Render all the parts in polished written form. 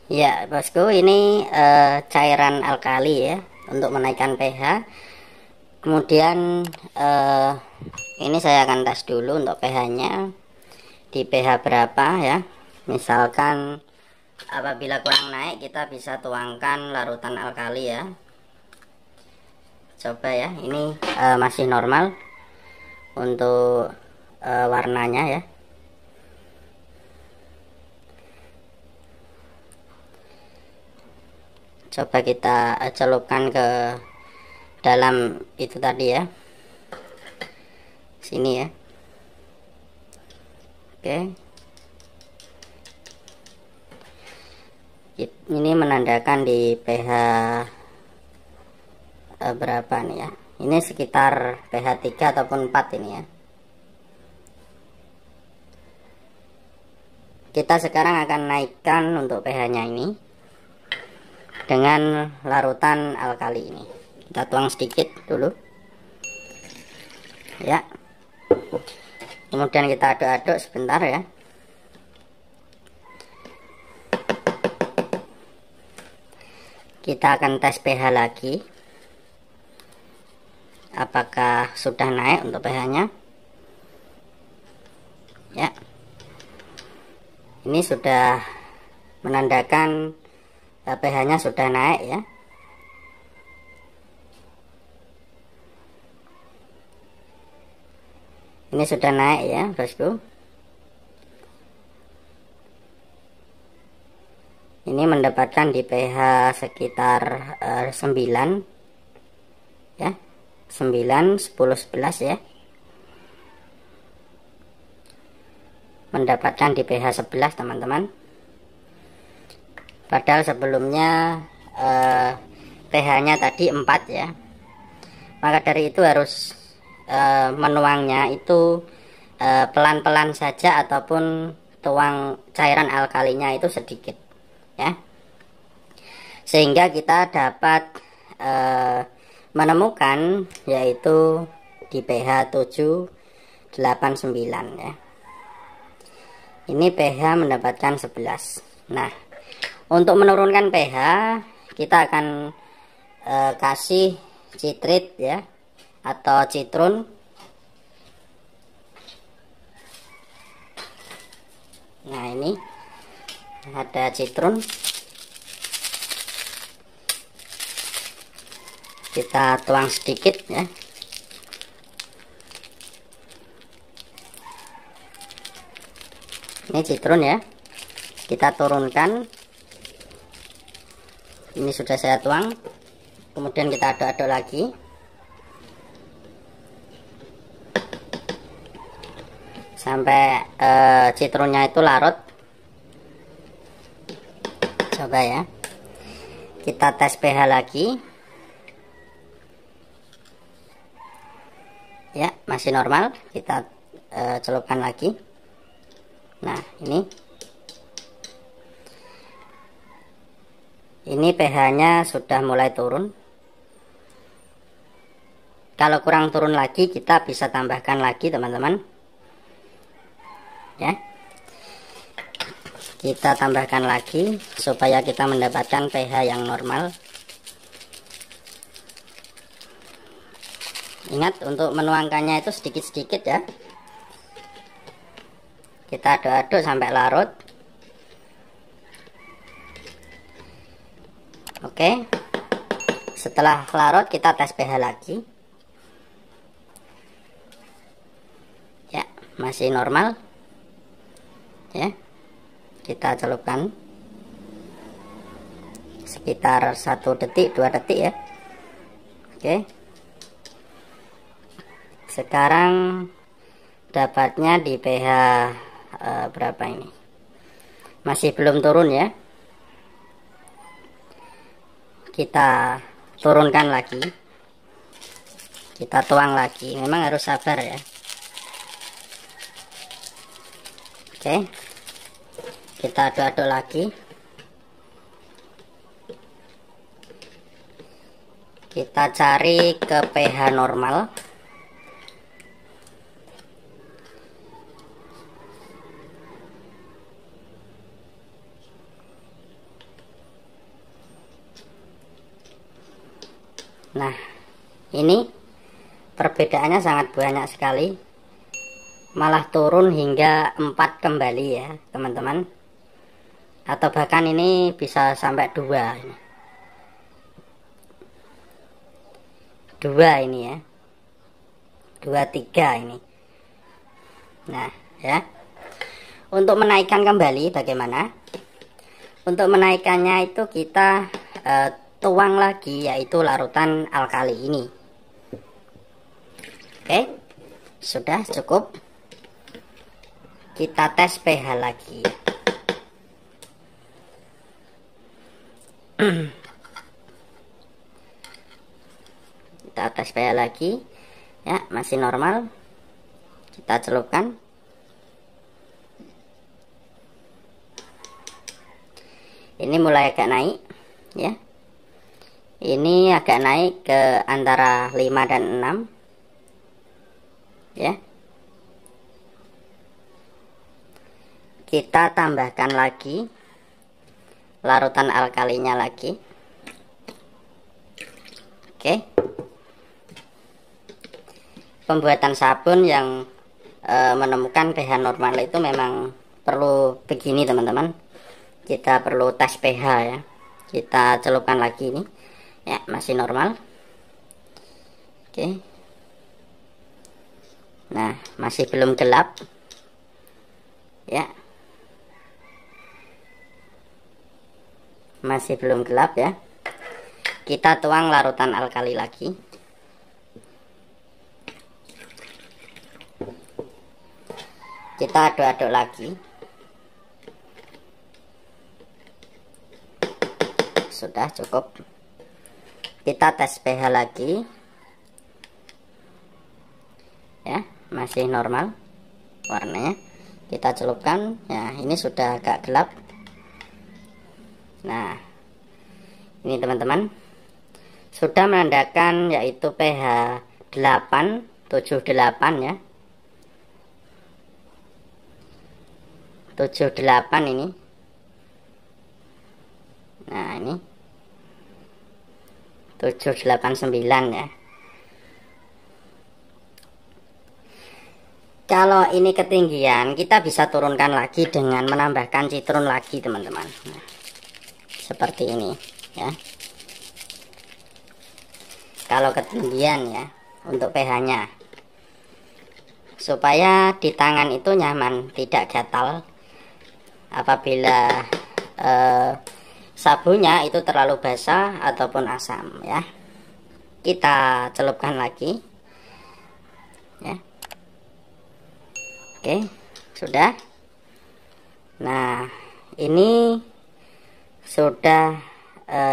Ya, bosku, ini cairan alkali ya untuk menaikkan pH. Kemudian ini saya akan tes dulu untuk pH-nya di pH berapa ya. Misalkan apabila kurang naik, kita bisa tuangkan larutan alkali ya. Coba ya, ini masih normal untuk warnanya ya. Coba kita celupkan ke dalam itu tadi ya, sini ya. Oke, ini menandakan di pH berapa nih ya. Ini sekitar pH 3 ataupun 4 ini ya. Kita sekarang akan naikkan untuk pH-nya ini dengan larutan alkali ini. Kita tuang sedikit dulu ya, kemudian kita aduk-aduk sebentar ya. Kita akan tes pH lagi, apakah sudah naik untuk pH-nya ya. Ini sudah menandakan pH-nya sudah naik ya. Ini sudah naik ya, bosku. Ini mendapatkan di pH sekitar 9 ya. 9, 10, 11 ya. Mendapatkan di pH 11 teman-teman. Padahal sebelumnya pH-nya tadi 4 ya. Maka dari itu harus menuangnya itu pelan-pelan saja, ataupun tuang cairan alkalinya itu sedikit ya, sehingga kita dapat menemukan yaitu di pH 7, 8, 9 ya. Ini pH mendapatkan 11. Nah, untuk menurunkan pH kita akan kasih citrit ya, atau citrun. Nah, ini ada citrun. Kita tuang sedikit ya. Ini citrun ya, kita turunkan. Ini sudah saya tuang, kemudian kita aduk-aduk lagi sampai citrunnya itu larut. Coba ya, kita tes pH lagi ya, masih normal. Kita celupkan lagi. Nah, ini pH-nya sudah mulai turun. Kalau kurang turun lagi, kita bisa tambahkan lagi teman-teman ya. Kita tambahkan lagi supaya kita mendapatkan pH yang normal. Ingat untuk menuangkannya itu sedikit-sedikit ya. Kita aduk-aduk sampai larut. Oke, setelah larut kita tes pH lagi ya, masih normal ya. Kita celupkan sekitar 1 detik 2 detik ya. Oke, sekarang dapatnya di pH berapa ini? Masih belum turun ya. Kita turunkan lagi, kita tuang lagi. Memang harus sabar ya. Oke, kita aduk-aduk lagi. Kita cari ke pH normal. Nah, ini perbedaannya sangat banyak sekali, malah turun hingga 4 kembali ya teman-teman, atau bahkan ini bisa sampai 2 ini. 2 ini ya, 2, 3 ini. Nah ya, untuk menaikkan kembali bagaimana? Untuk menaikkannya itu kita tuang lagi, yaitu larutan alkali ini. Oke, sudah cukup. Kita tes pH lagi. Kita tes pH lagi ya, masih normal. Kita celupkan. Ini mulai agak naik ya, ini agak naik ke antara 5 dan 6 ya. Kita tambahkan lagi larutan alkalinya lagi. Oke, pembuatan sabun yang menemukan pH normal itu memang perlu begini teman-teman. Kita perlu tes pH ya. Kita celupkan lagi ini ya, masih normal. Oke, nah masih belum gelap ya, masih belum gelap ya. Kita tuang larutan alkali lagi. Kita aduk-aduk lagi. Sudah cukup. Kita tes pH lagi ya, masih normal warnanya. Kita celupkan ya, ini sudah agak gelap. Nah ini teman-teman, sudah menandakan yaitu pH 878 ya, 78 ini. Nah ini 789 ya. Kalau ini ketinggian, kita bisa turunkan lagi dengan menambahkan citron lagi teman-teman. Nah, seperti ini ya. Kalau ketinggian ya, untuk pH-nya, supaya di tangan itu nyaman, tidak gatal apabila sabunnya itu terlalu basah ataupun asam ya. Kita celupkan lagi ya. Oke, sudah. Nah ini sudah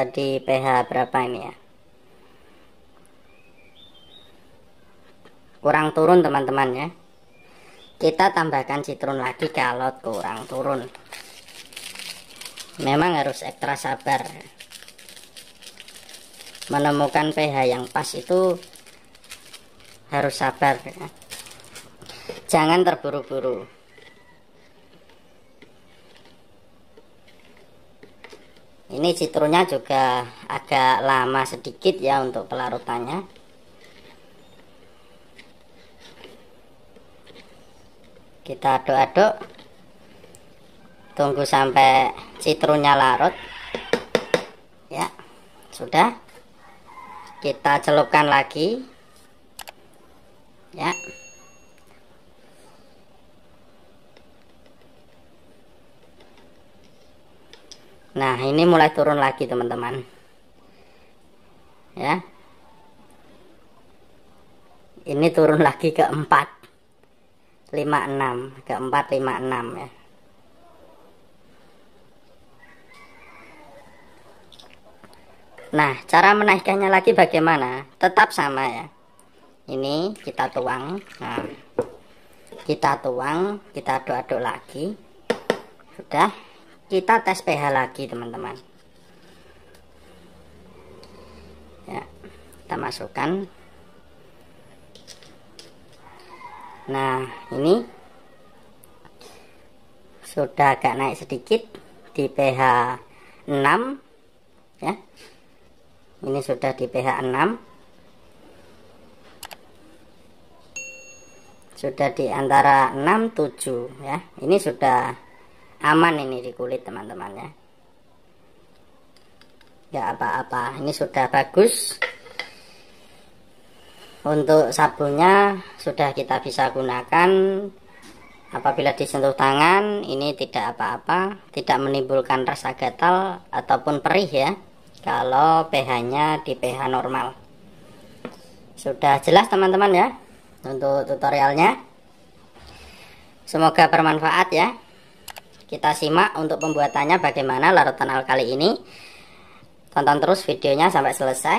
di pH berapa ini ya, kurang turun teman-teman ya. Kita tambahkan citron lagi kalau kurang turun. Memang harus ekstra sabar. Menemukan pH yang pas itu harus sabar ya. Jangan terburu-buru. Ini citronnya juga agak lama sedikit ya untuk pelarutannya. Kita aduk-aduk. Tunggu sampai citronnya larut ya. Sudah, kita celupkan lagi ya. Nah ini mulai turun lagi teman-teman ya. Ini turun lagi ke 4, 5, 6, ke 4, 5, 6 ya. Nah cara menaikkannya lagi bagaimana? Tetap sama ya. Ini kita tuang. Nah kita tuang, kita aduk-aduk lagi. Sudah, kita tes pH lagi teman-teman ya. Kita masukkan. Nah ini sudah agak naik sedikit di pH 6 ya. Ini sudah di pH 6. sudah di antara 6, 7 ya. Ini sudah aman ini di kulit teman-teman ya. Nggak apa-apa, ini sudah bagus. Untuk sabunnya sudah kita bisa gunakan. Apabila disentuh tangan ini tidak apa-apa, tidak menimbulkan rasa gatal ataupun perih ya, kalau pH-nya di pH normal. Sudah jelas teman-teman ya untuk tutorialnya. Semoga bermanfaat ya. Kita simak untuk pembuatannya bagaimana larutan alkali ini. Tonton terus videonya sampai selesai.